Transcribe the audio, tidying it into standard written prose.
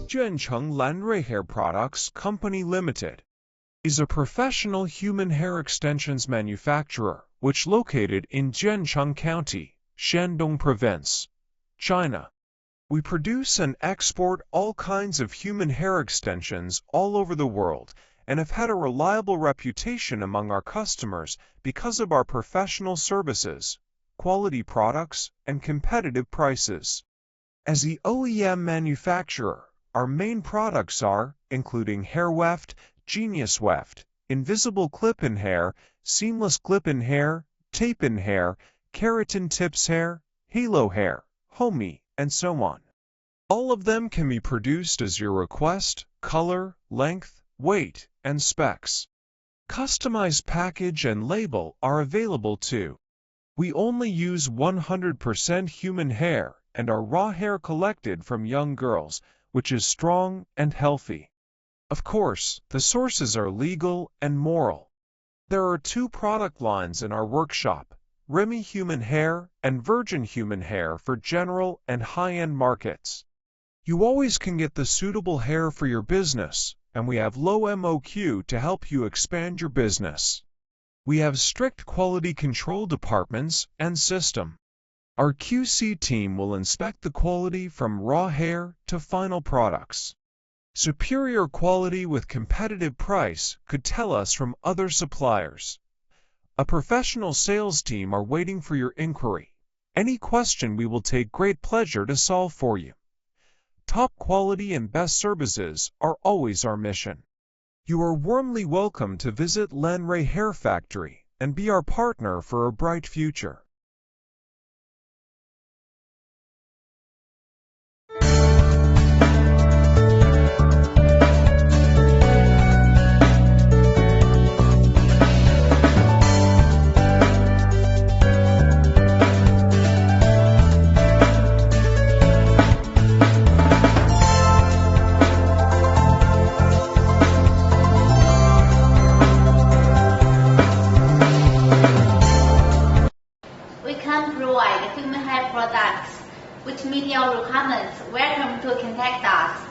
Zhencheng Lanrui Hair Products Company Limited is a professional human hair extensions manufacturer which located in Zhencheng County, Shandong Province, China. We produce and export all kinds of human hair extensions all over the world and have had a reliable reputation among our customers because of our professional services, quality products, and competitive prices. As the OEM manufacturer, our main products are, including hair weft, genius weft, invisible clip-in hair, seamless clip-in hair, tape-in hair, keratin tips hair, halo hair, homie, and so on. All of them can be produced as your request, color, length, weight, and specs. Customized package and label are available too. We only use 100% human hair and our raw hair collected from young girls, which is strong and healthy. Of course, the sources are legal and moral. There are two product lines in our workshop, Remy Human Hair and Virgin Human Hair for general and high-end markets. You always can get the suitable hair for your business, and we have low MOQ to help you expand your business. We have strict quality control departments and system. Our QC team will inspect the quality from raw hair to final products. Superior quality with competitive price could tell us from other suppliers. A professional sales team are waiting for your inquiry. Any question we will take great pleasure to solve for you. Top quality and best services are always our mission. You are warmly welcome to visit Lanrui Hair Factory and be our partner for a bright future. We can provide human hair products which meet your requirements. Welcome to contact us.